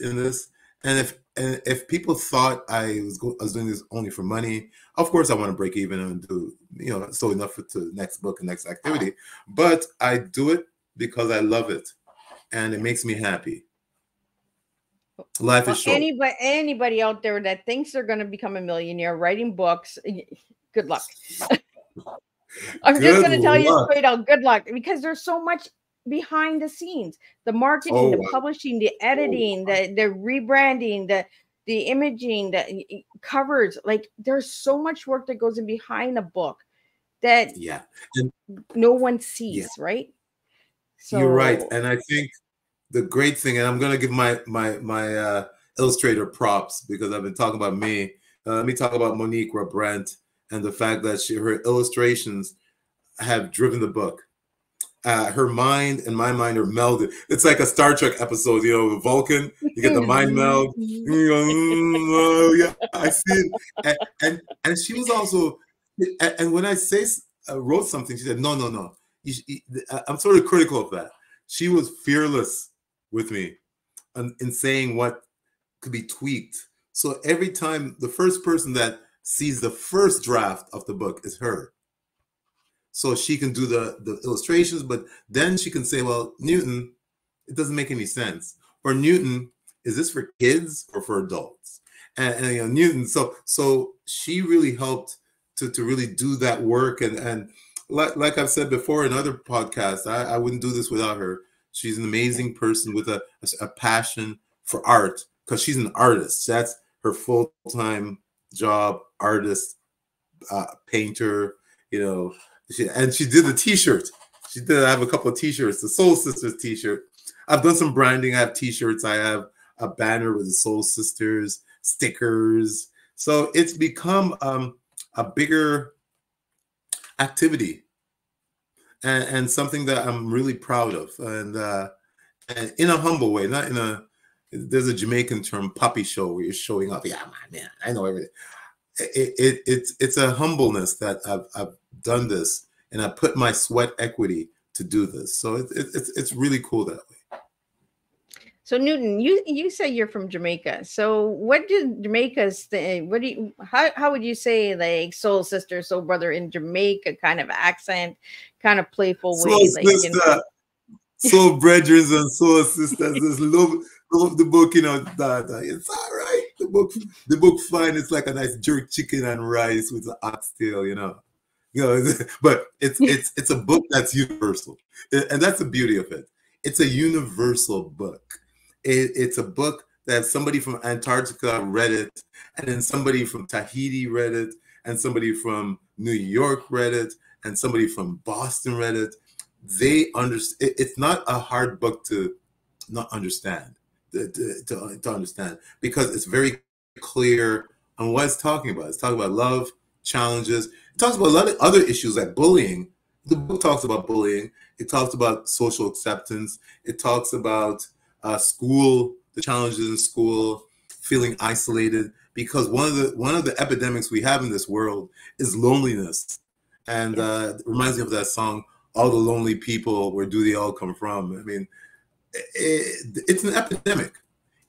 in this, and if people thought I was doing this only for money, of course I want to break even and do so enough to the next book and next activity, but I do it because I love it and it makes me happy. Life is short. Anybody out there that thinks they're going to become a millionaire writing books, good luck. I'm just going to tell you straight out, good luck, because there's so much behind the scenes, the marketing, the publishing, the editing, the rebranding, the imaging, the covers. Like, there's so much work that goes in behind a book that no one sees, right? So you're right. And I think the great thing, and I'm going to give my illustrator props because I've been talking about me. Let me talk about Monique Brent and the fact that her illustrations have driven the book. Her mind and my mind are melded. It's like a Star Trek episode, Vulcan. You get the mind meld. Yeah, I see it. And she was also, and when I wrote something, she said, no. I'm sort of critical of that. She was fearless with me in saying what could be tweaked. So every time, the first person that sees the first draft of the book is her. So she can do the illustrations, but then she can say, well, Newton, it doesn't make any sense. Or Newton, is this for kids or for adults? And Newton, so she really helped to really do that work. And like I've said before in other podcasts, I wouldn't do this without her. She's an amazing person with a passion for art, because she's an artist. That's her full-time job, artist, painter, and she did the t-shirt. I have a couple of t-shirts, the Soul Sisters t-shirt. I've done some branding. I have t-shirts. I have a banner with the Soul Sisters, stickers. So it's become a bigger activity. And something that I'm really proud of, and in a humble way, not in there's a Jamaican term, puppy show, where you're showing up. Yeah, man, I know everything. It's a humbleness that I've done this, and I put my sweat equity to do this. So it's really cool that way. So Newton, you say you're from Jamaica. So what do Jamaicans think? How would you say, like, soul sister, soul brother in Jamaica kind of accent, kind of playful way? Soul sister, soul brethren and soul sisters. Just love the book. It's all right. The book fine. It's like a nice jerk chicken and rice with an oxtail. But it's a book that's universal, and that's the beauty of it. It's a universal book. It's a book that somebody from Antarctica read it, and then somebody from Tahiti read it, and somebody from New York read it, and somebody from Boston read it. They understand. It's not a hard book to not understand, to understand, because it's very clear on what it's talking about. It's talking about love, challenges. It talks about a lot of other issues like bullying. The book talks about bullying. It talks about social acceptance. It talks about school, the challenges in school, feeling isolated, because one of the epidemics we have in this world is loneliness. And it reminds me of that song, "All the Lonely People, Where Do They All Come From?" I mean, it's an epidemic.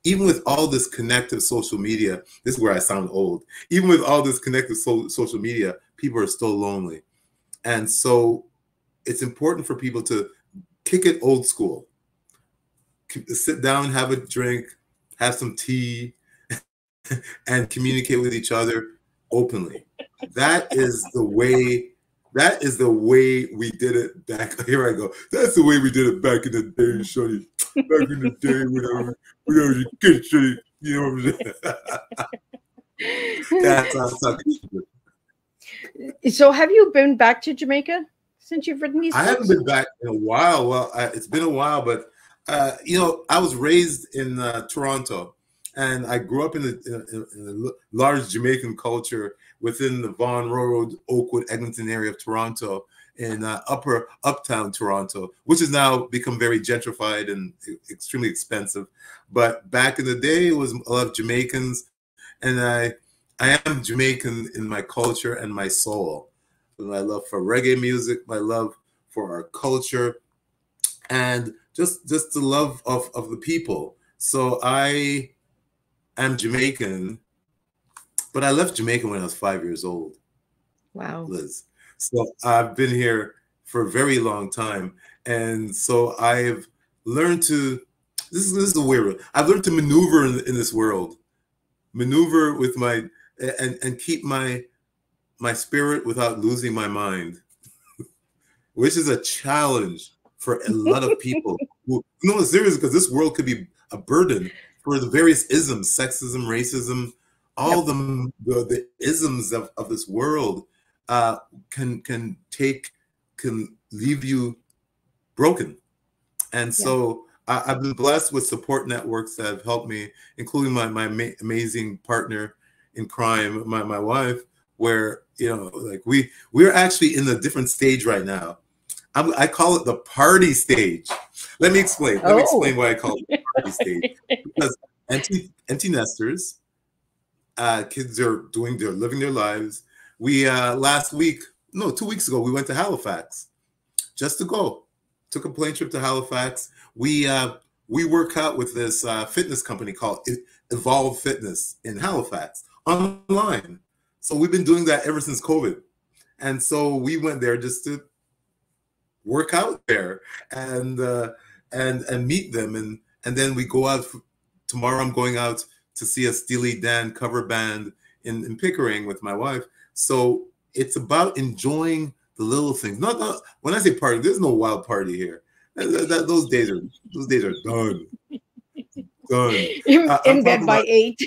Even with all this connective social media, this is where I sound old. Even with all this connective social media, people are still lonely. And so it's important for people to kick it old school. Sit down, have a drink, have some tea, and communicate with each other openly. That is the way. That is the way we did it back. Here I go. That's the way we did it back in the day, Shorty. Back in the day when I was a kid, Shorty. You know what I'm saying? That's So have you been back to Jamaica since you've written these books? I haven't been back in a while. Well, it's been a while, but I was raised in Toronto, and I grew up in a large Jamaican culture within the Vaughan Road, Oakwood, Eglinton area of Toronto, in uptown Toronto, which has now become very gentrified and extremely expensive. But back in the day, it was a lot of Jamaicans. And I am Jamaican in my culture and my soul. My love for reggae music, my love for our culture, and just the love of the people. So I am Jamaican, but I left Jamaica when I was 5 years old. Wow. Liz. So I've been here for a very long time. And so I've learned to, this is a weird, I've learned to maneuver in this world, maneuver with my, and keep my spirit without losing my mind, which is a challenge for a lot of people. No, it's serious, because this world could be a burden for the various isms, sexism, racism, all the isms of this world can leave you broken. And so I've been blessed with support networks that have helped me, including my amazing partner in crime, my wife, where, you know, like we're actually in a different stage right now. I call it the party stage. Let me explain. Let me explain why I call it the party stage. Because empty nesters, kids are living their lives. We last week, no, 2 weeks ago, we went to Halifax just to go. Took a plane trip to Halifax. We work out with this fitness company called Evolve Fitness in Halifax online. So we've been doing that ever since COVID. And so we went there just to work out there and meet them. And then we go out tomorrow. I'm going out to see a Steely Dan cover band in Pickering with my wife. So it's about enjoying the little things. Not when I say party, there's no wild party here. Those days are done. Done. In bed by 8.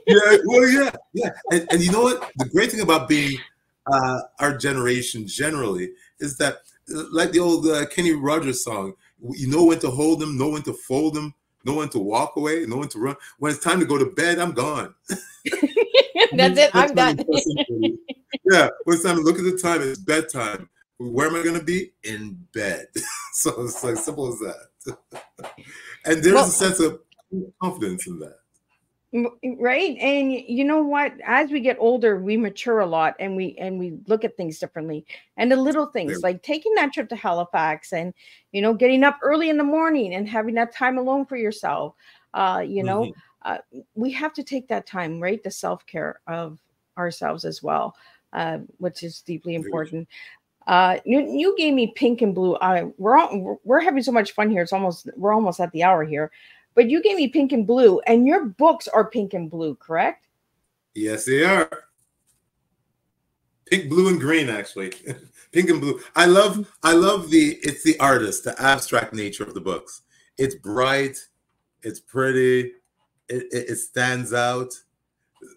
Yeah. And you know what? The great thing about being our generation generally is that, like the old Kenny Rogers song, you know when to hold them, know when to fold them, know when to walk away, know when to run. When it's time to go to bed, I'm gone. That's it. I'm done. Yeah, when it's time to look at the time, it's bedtime. Where am I going to be? In bed. So it's like simple as that. And there's a sense of confidence in that. Right. And you know what? As we get older, we mature a lot, and we look at things differently. And the little things like taking that trip to Halifax, and, you know, getting up early in the morning and having that time alone for yourself. We have to take that time, right? The self-care of ourselves as well, which is deeply important. You gave me pink and blue. We're having so much fun here. We're almost at the hour here. But you gave me pink and blue, and your books are pink and blue, correct? Yes, they are. Pink, blue, and green, actually. Pink and blue. I love it's the artist, the abstract nature of the books. It's bright, it's pretty, it stands out,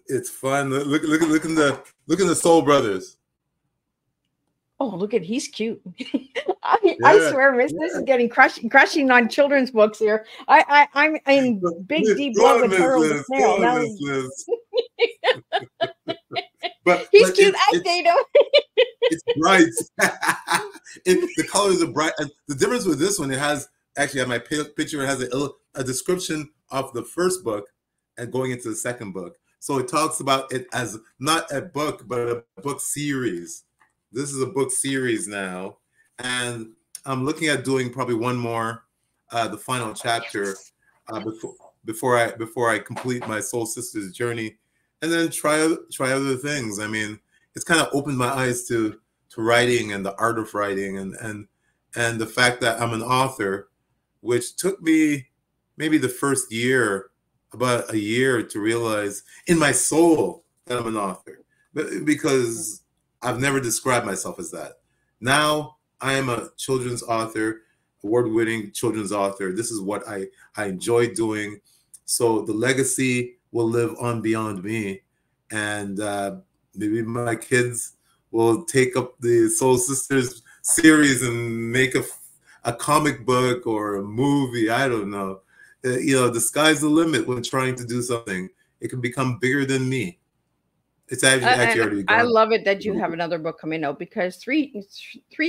it's fun. Look in the Soul Brothers. Oh, look at, he's cute. I swear, Miss, this is getting crushing on children's books here. I'm in big deep love with Harold the Snail. But he's cute. I date him. It's bright. The colors are bright. And the difference with this one, it has actually on my picture, it has a description of the first book and going into the second book. So it talks about it as not a book, but a book series. This is a book series now, and I'm looking at doing probably one more, the final chapter, before I complete my Soul Sisters journey, and then try other things. I mean, it's kind of opened my eyes to writing and the art of writing, and the fact that I'm an author, which took me maybe the first year, about a year, to realize in my soul that I'm an author, because I've never described myself as that. Now I am a children's author, award-winning children's author. This is what I enjoy doing. So the legacy will live on beyond me. And maybe my kids will take up the Soul Sisters series and make a comic book or a movie. I don't know. The sky's the limit when trying to do something. It can become bigger than me. It's actually already gone. I love it that you have another book coming out, because three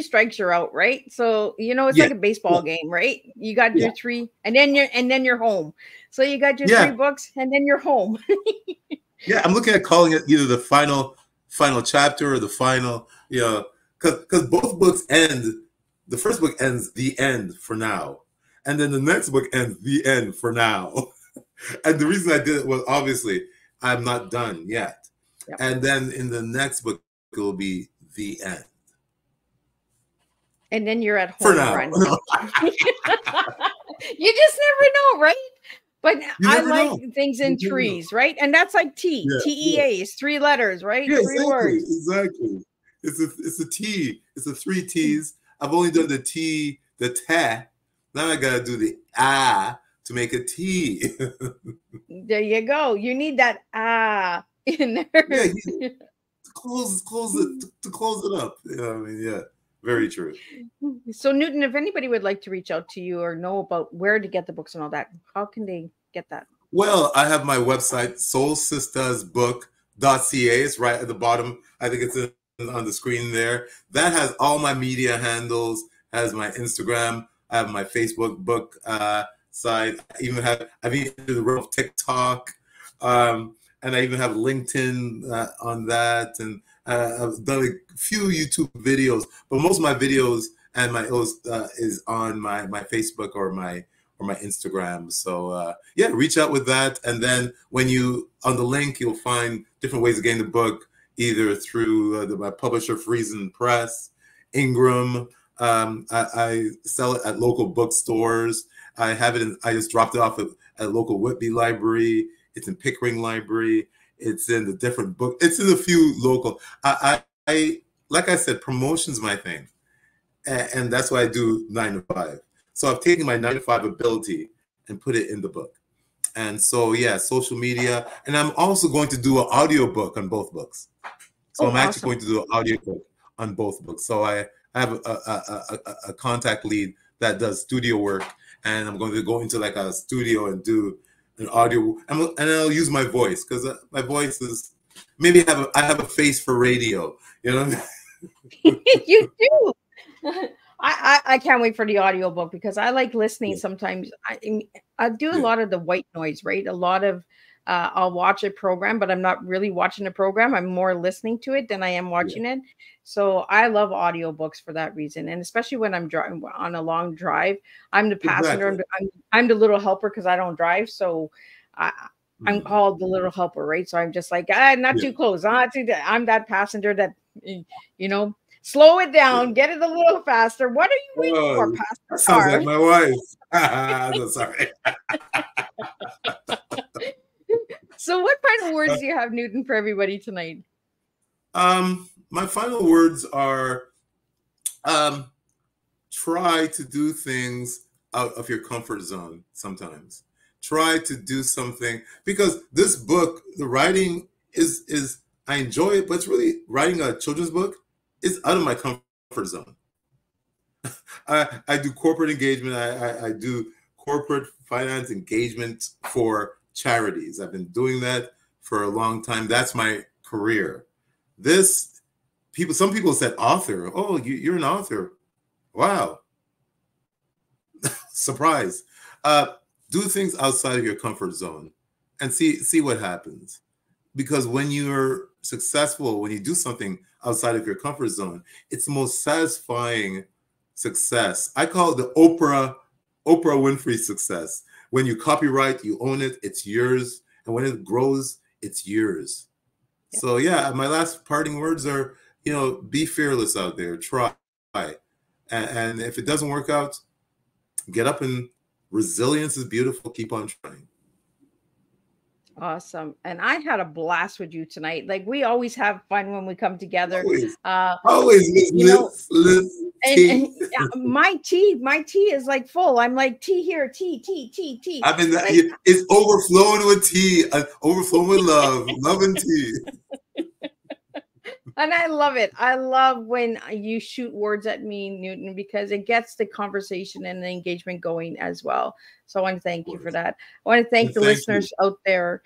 strikes you're out, right? So it's like a baseball game, right? You got your 3, and then you're home. So you got your 3 books, and then you're home. Yeah, I'm looking at calling it either the final chapter or the final, because both books end. The first book ends the end for now, and then the next book ends the end for now. And the reason I did it was obviously I'm not done yet. Yep. And then in the next book it will be the end. And then you're at home For now. run. You just never know, right? But I like things in threes, right? And that's like T. Yeah, T-E-A is 3 letters, right? Yeah, 3 words. Exactly. It's a T. It's a 3 T's. I've only done the T, the ta. Now I gotta do the ah to make a T. There you go. You need that in there. Yeah, to close it up. Yeah, I mean, yeah, very true. So Newton, if anybody would like to reach out to you or know about where to get the books and all that, how can they get that? Well, I have my website, soulsistersbook.ca. It's right at the bottom. I think it's on the screen there. That has all my media handles, has my Instagram, I have my Facebook book site. I've even the realm of TikTok, and I even have LinkedIn on that, and I've done a few YouTube videos, but most of my videos and my is on my Facebook or my Instagram. So yeah, reach out with that, and then when you on the link, you'll find different ways of getting the book, either through my publisher, Friesen Press, Ingram. I sell it at local bookstores. I have it. I just dropped it off at local Whitby Library. It's in Pickering Library. It's in the different book. It's in a few local. I like I said, promotion's my thing, and that's why I do 9 to 5. So I've taken my 9 to 5 ability and put it in the book. And so yeah, social media, and I'm also going to do an audio book on both books. So I'm actually going to do an audio book on both books. So I have a contact lead that does studio work, and I'm going to go into like a studio and do an audio, and I'll use my voice, because my voice is maybe I have a face for radio, you know. You do. I can't wait for the audiobook, because I like listening sometimes. I do a lot of the white noise, right? A lot of I'll watch a program, but I'm not really watching the program. I'm more listening to it than I am watching it. So I love audiobooks for that reason. And especially when I'm driving on a long drive, I'm the passenger. Exactly. I'm the little helper, because I don't drive. So I'm called the little helper, right? So I'm just like, not too close. I'm that passenger that, you know, slow it down, get it a little faster. What are you waiting for, Pastor? Sounds like my wife. No, sorry. So what final words do you have, Newton, for everybody tonight? My final words are, try to do things out of your comfort zone sometimes. Try to do something, because this book, the writing is I enjoy it, but it's really, writing a children's book is out of my comfort zone. I do corporate engagement. I do corporate finance engagement for charities. I've been doing that for a long time. That's my career. Some people said author. Oh, you're an author. Wow. Surprise. Do things outside of your comfort zone and see what happens. Because when you're successful, when you do something outside of your comfort zone, it's the most satisfying success. I call it the Oprah Winfrey success. When you copyright, you own it, it's yours. And when it grows, it's yours. Yeah. So yeah, my last parting words are, be fearless out there, try. And if it doesn't work out, get up, and resilience is beautiful. Keep on trying. Awesome. And I had a blast with you tonight. Like, we always have fun when we come together. Always, and my tea is like full. I'm like, tea here, tea. I mean, like, it's overflowing with tea, overflowing with love and tea. And I love it. I love when you shoot words at me, Newton, because it gets the conversation and the engagement going as well. So I want to thank you for that. I want to thank the listeners out there.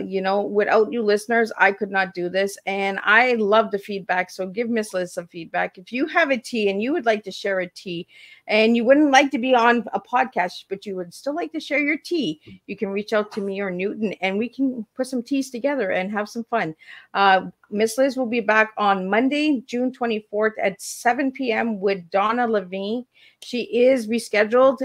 You know, without you listeners, I could not do this. And I love the feedback. So give Miss Liz some feedback. If you have a tea and you would like to share a tea and you wouldn't like to be on a podcast, but you would still like to share your tea, you can reach out to me or Newton and we can put some teas together and have some fun. Miss Liz will be back on Monday, June 24th at 7 p.m. with Donna Levine. She is rescheduled.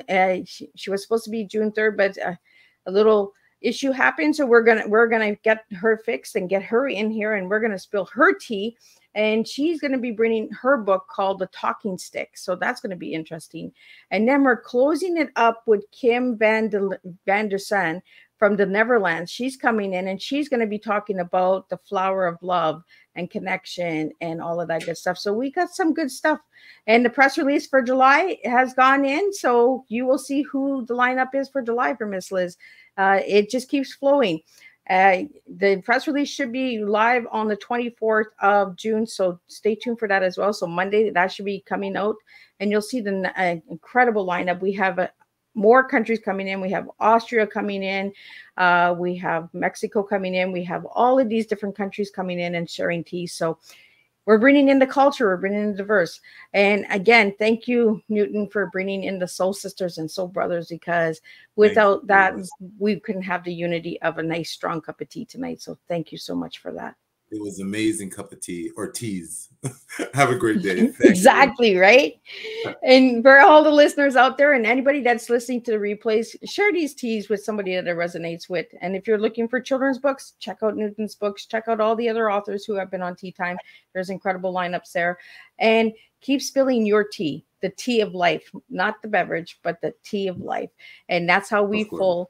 She was supposed to be June 3rd, but a little issue happened. So we're gonna get her fixed and get her in here, and we're gonna spill her tea. And she's gonna be bringing her book called The Talking Stick. So that's gonna be interesting. And then we're closing it up with Kim van der Sande from the Neverlands. She's coming in and she's going to be talking about the flower of love and connection and all of that good stuff. So we got some good stuff. And the press release for July has gone in. So you will see who the lineup is for July for Miss Liz. It just keeps flowing. The press release should be live on the 24th of June. So stay tuned for that as well. So Monday, that should be coming out. And you'll see the incredible lineup. We have more countries coming in. We have Austria coming in. We have Mexico coming in. We have all of these different countries coming in and sharing tea. So we're bringing in the culture. We're bringing in the diverse. And again, thank you, Newton, for bringing in the soul sisters and soul brothers, because without that, we couldn't have the unity of a nice, strong cup of tea tonight. So thank you so much for that. It was an amazing cup of tea or teas. Have a great day. Exactly, right? And for all the listeners out there and anybody that's listening to the replays, share these teas with somebody that it resonates with. And if you're looking for children's books, check out Newton's books. Check out all the other authors who have been on Teatime. There's incredible lineups there. And keep spilling your tea, the tea of life, not the beverage, but the tea of life. And that's how we full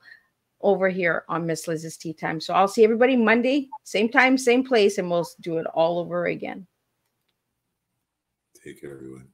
over here on Miss Liz's Tea Time. So I'll see everybody Monday, same time, same place, and we'll do it all over again. Take care, everyone.